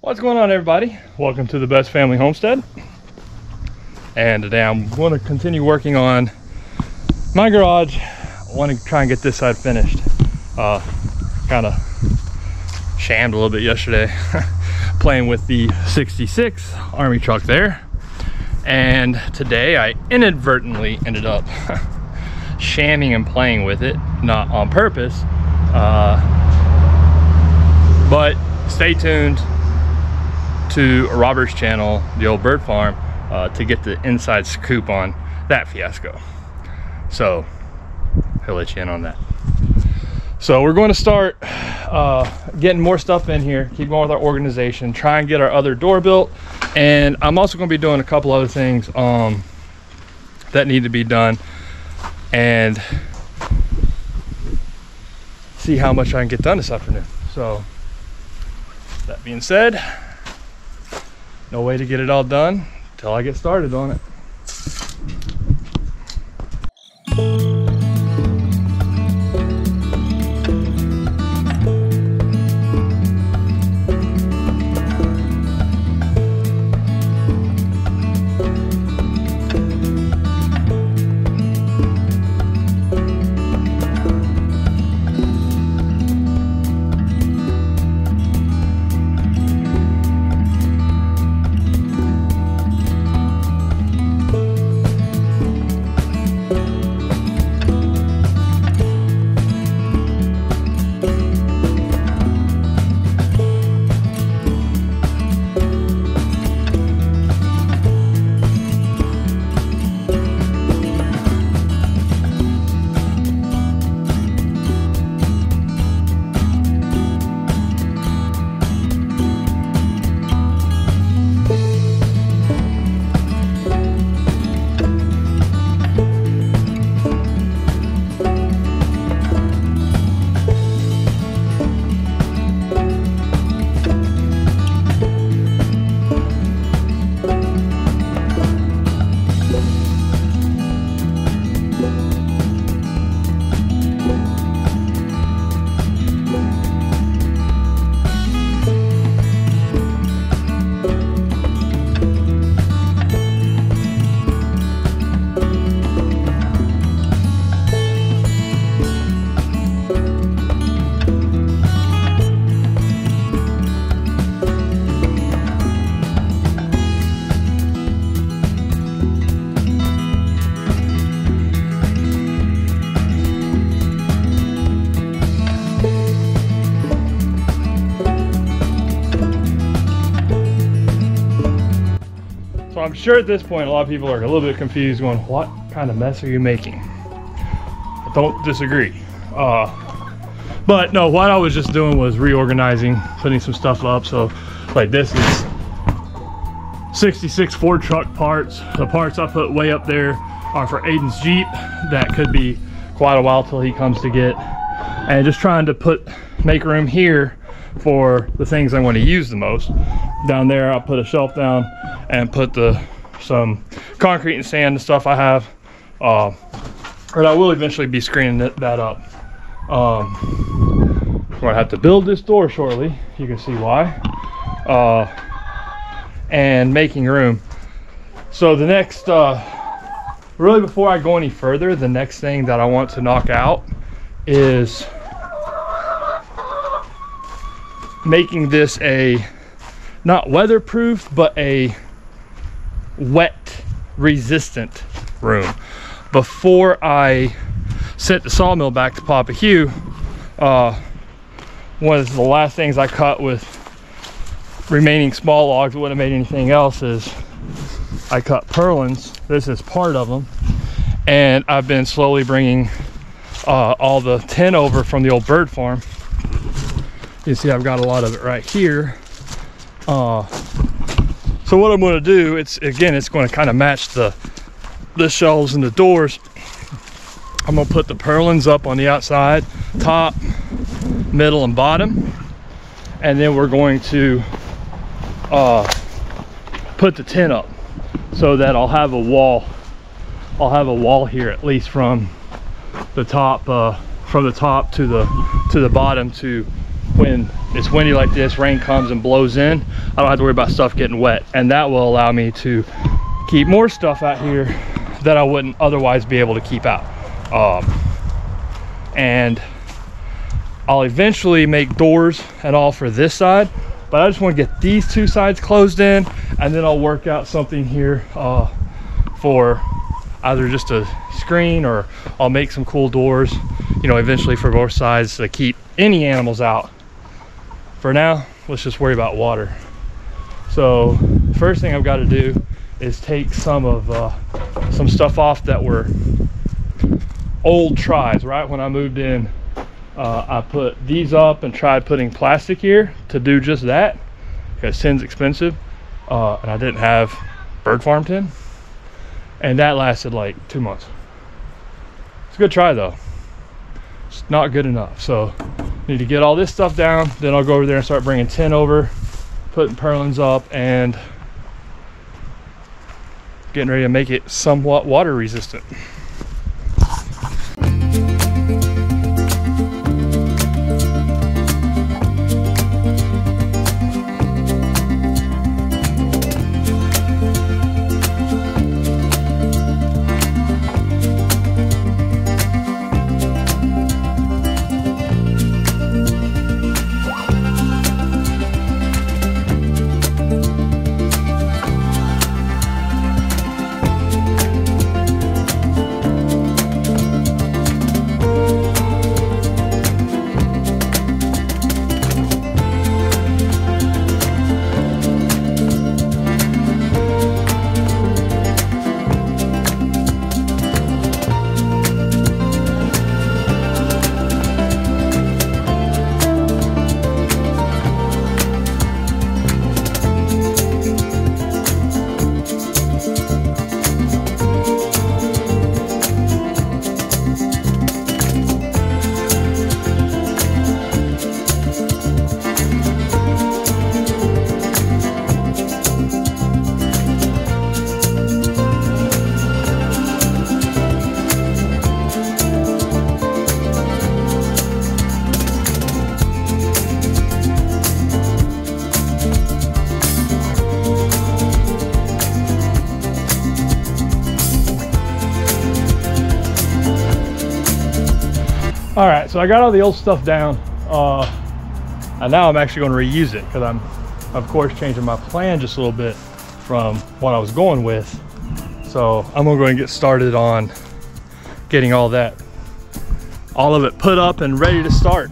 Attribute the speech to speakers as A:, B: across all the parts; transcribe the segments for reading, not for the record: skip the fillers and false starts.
A: What's going on, everybody? Welcome to the Best Family Homestead. And today I'm going to continue working on my garage. I want to try and get this side finished. Kind of shammed a little bit yesterday playing with the 66 Army truck there. And today I inadvertently ended up shamming and playing with it, not on purpose. But stay tuned to Robert's channel, the Old Byrd Farm, to get the inside scoop on that fiasco. So he'll let you in on that. So we're going to start getting more stuff in here, keep going with our organization, try and get our other door built. And I'm also going to be doing a couple other things that need to be done, and see how much I can get done this afternoon. So that being said, no way to get it all done until I get started on it. I'm sure at this point a lot of people are a little bit confused, going, what kind of mess are you making? I don't disagree. But no, what I was just doing was reorganizing, putting some stuff up. So like this is 66 Ford truck parts. The parts I put way up there are for Aiden's Jeep. That could be quite a while till he comes to get. And just trying to make room here for the things I'm going to use the most. Down there I'll put a shelf down and put some concrete and sand and stuff I have, and I will eventually be screening that up. I'm gonna have to build this door shortly, you can see why, and making room. So the next, really before I go any further, the next thing that I want to knock out is making this a not weatherproof, but a wet resistant room. Before I sent the sawmill back to Papa Hugh, one of the last things I cut with remaining small logs that wouldn't have made anything else is I cut purlins. This is part of them, and I've been slowly bringing all the tin over from the Old Byrd Farm. You see I've got a lot of it right here. So what I'm going to do, it's going to kind of match the shelves and the doors. I'm going to put the purlins up on the outside, top, middle, and bottom, and then we're going to put the tin up so that I'll have a wall. I'll have a wall here, at least from the top to the bottom, to when it's windy like this, rain comes and blows in, I don't have to worry about stuff getting wet, and that will allow me to keep more stuff out here that I wouldn't otherwise be able to keep out. And I'll eventually make doors and all for this side, but I just want to get these two sides closed in, and then I'll work out something here for either just a screen, or I'll make some cool doors, you know, eventually for both sides to keep any animals out. For now, let's just worry about water. So first thing I've got to do is take some stuff off that were old tries. Right when I moved in, I put these up and tried putting plastic here to do just that, because tin's expensive, and I didn't have bird farm tin, and that lasted like 2 months. It's a good try though. It's not good enough, so need to get all this stuff down, then I'll go over there and start bringing tin over, putting purlins up, and getting ready to make it somewhat water resistant. All right, so I got all the old stuff down, and now I'm actually going to reuse it, because I'm, of course, changing my plan just a little bit from what I was going with. So I'm going to go and get started on getting all of it put up and ready to start.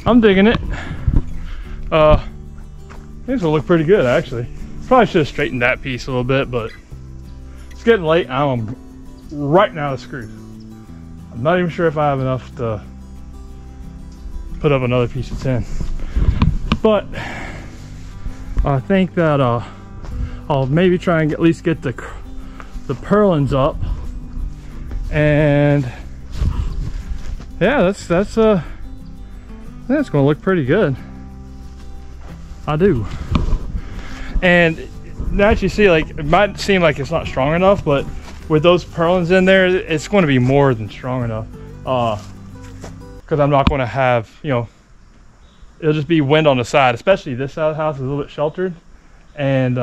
A: I'm digging it. I think it's gonna look pretty good actually. Probably should have straightened that piece a little bit, but it's getting late. I'm right now to screws. I'm not even sure if I have enough to put up another piece of tin, but I think that I'll maybe try and at least get the purlins up, and yeah, that's I think it's gonna look pretty good. I do. And now that you see, like, it might seem like it's not strong enough, but with those purlins in there, it's going to be more than strong enough. Because I'm not going to have, you know, it'll just be wind on the side, especially this side of the house is a little bit sheltered. And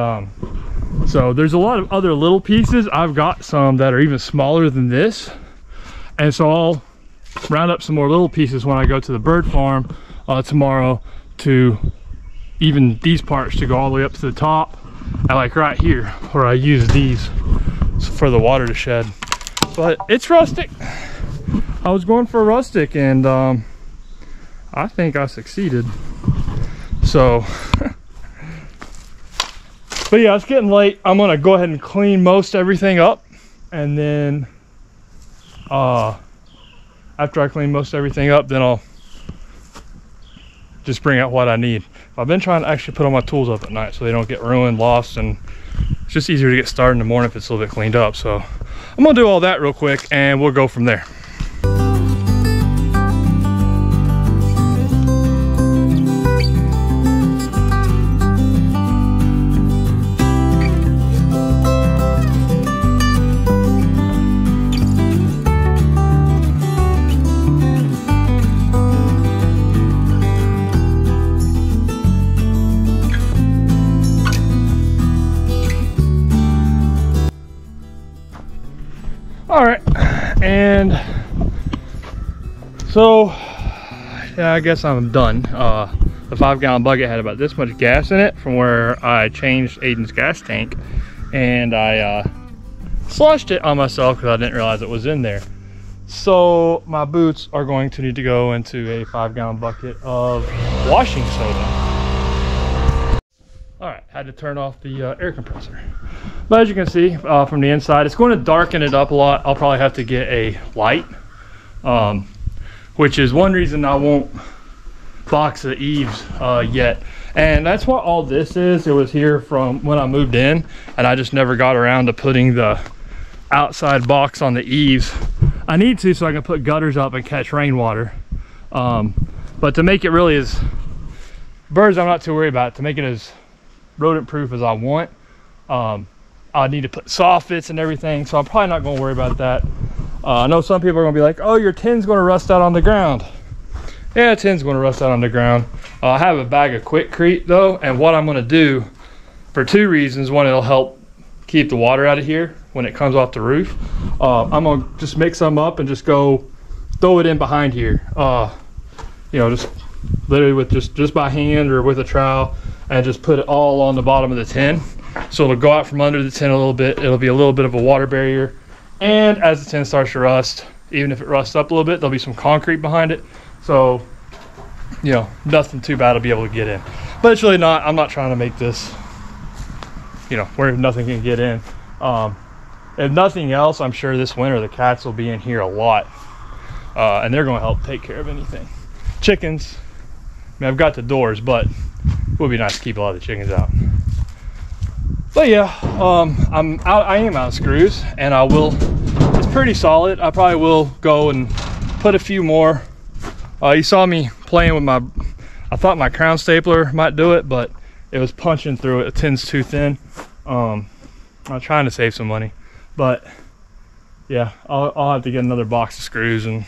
A: so there's a lot of other little pieces. I've got some that are even smaller than this. And so I'll round up some more little pieces when I go to the bird farm tomorrow, to even these parts to go all the way up to the top. And like right here where I use these for the water to shed. But it's rustic. I was going for a rustic, and I think I succeeded. So but yeah, it's getting late. I'm gonna go ahead and clean most everything up, and then after I clean most everything up, then I'll just bring out what I need. I've been trying to actually put all my tools up at night so they don't get ruined, lost, and it's just easier to get started in the morning if it's a little bit cleaned up. So I'm gonna do all that real quick and we'll go from there. All right, and so yeah, I guess I'm done. The 5-gallon bucket had about this much gas in it from where I changed Aiden's gas tank, and I sloshed it on myself because I didn't realize it was in there. So my boots are going to need to go into a 5-gallon bucket of washing soda. All right, had to turn off the air compressor. But as you can see from the inside, it's going to darken it up a lot. I'll probably have to get a light, which is one reason I won't box the eaves yet. And that's what all this is. It was here from when I moved in, and I just never got around to putting the outside box on the eaves. I need to, so I can put gutters up and catch rainwater. But to make it really as birds, I'm not too worried about it. To make it as rodent proof as I want, I need to put soffits and everything, so I'm probably not going to worry about that. I know some people are going to be like, oh, your tin's going to rust out on the ground. Yeah, tin's going to rust out on the ground. I have a bag of Quickcrete though, and what I'm going to do for two reasons. One, it'll help keep the water out of here when it comes off the roof. I'm going to just mix some up and just go throw it in behind here. You know, just literally with just by hand or with a trowel, and just put it all on the bottom of the tin. So it'll go out from under the tin a little bit. It'll be a little bit of a water barrier. And as the tin starts to rust, even if it rusts up a little bit, there'll be some concrete behind it. So, you know, nothing too bad will be able to get in. But it's really not, I'm not trying to make this, you know, where nothing can get in. If nothing else, I'm sure this winter the cats will be in here a lot. And they're going to help take care of anything. Chickens, I mean, I've got the doors, but it would be nice to keep a lot of the chickens out. But yeah, I am out of screws, and I will, it's pretty solid. I probably will go and put a few more. You saw me playing with my, I thought my crown stapler might do it, but it was punching through it. The tin's too thin. I'm trying to save some money, but yeah, I'll have to get another box of screws and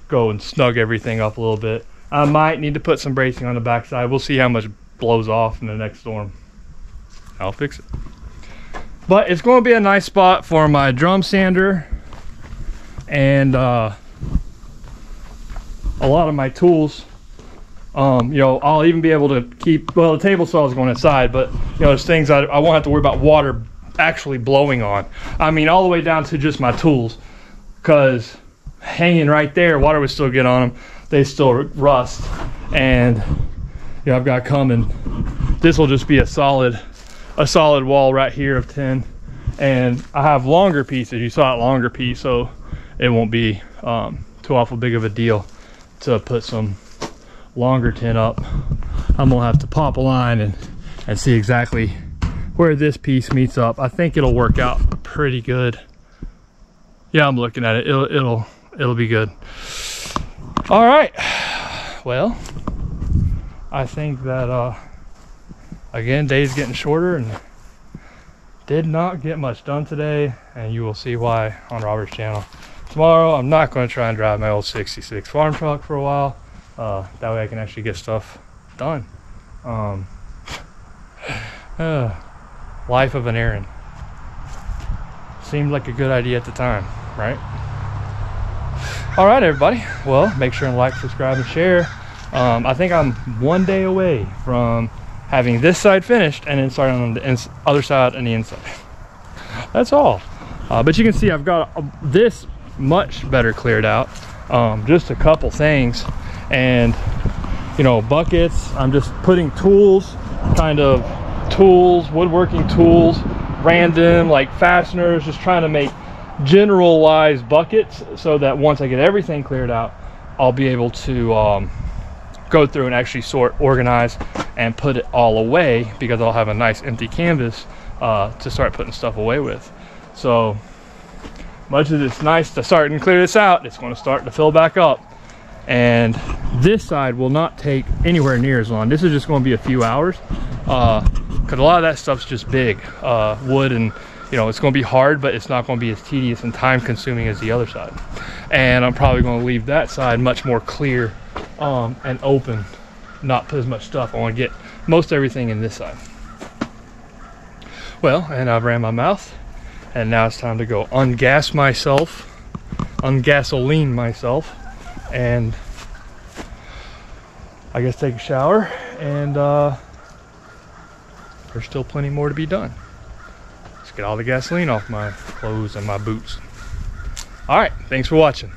A: go and snug everything up a little bit. I might need to put some bracing on the backside. We'll see how much blows off in the next storm. I'll fix it. But it's going to be a nice spot for my drum sander and a lot of my tools. You know, I'll even be able to keep, well, the table saw is going inside, but you know, there's things I won't have to worry about water actually blowing on. I mean, all the way down to just my tools, because hanging right there, water would still get on them. They still rust. And you know, I've got coming. This will just be a solid wall right here of tin. And I have longer pieces. You saw it, longer piece, so it won't be too awful big of a deal to put some longer tin up. I'm gonna have to pop a line and see exactly where this piece meets up. I think it'll work out pretty good. Yeah, I'm looking at it. It'll be good. All right. Well, I think that again, day's getting shorter and did not get much done today, and you will see why on Robert's channel. Tomorrow, I'm not going to try and drive my old 66 farm truck for a while. That way I can actually get stuff done. Life of an errand. Seemed like a good idea at the time, right? All right, everybody. Well, make sure and like, subscribe, and share. I think I'm one day away from having this side finished and then starting on the other side and the inside. That's all. But you can see I've got this much better cleared out. Just a couple things, and you know, buckets. I'm just putting tools, woodworking tools, random like fasteners, just trying to make generalized buckets so that once I get everything cleared out, I'll be able to go through and actually sort, organize, and put it all away, because I'll have a nice empty canvas to start putting stuff away with. So much as it's nice to start and clear this out, it's going to start to fill back up. And this side will not take anywhere near as long. This is just going to be a few hours, because a lot of that stuff's just big wood, and you know, it's going to be hard, but it's not going to be as tedious and time consuming as the other side. And I'm probably going to leave that side much more clear and open, not put as much stuff. I want to get most everything in this side. Well, and I've ran my mouth, and now it's time to go ungasoline myself, and I guess take a shower, and there's still plenty more to be done. Let's get all the gasoline off my clothes and my boots. All right, thanks for watching.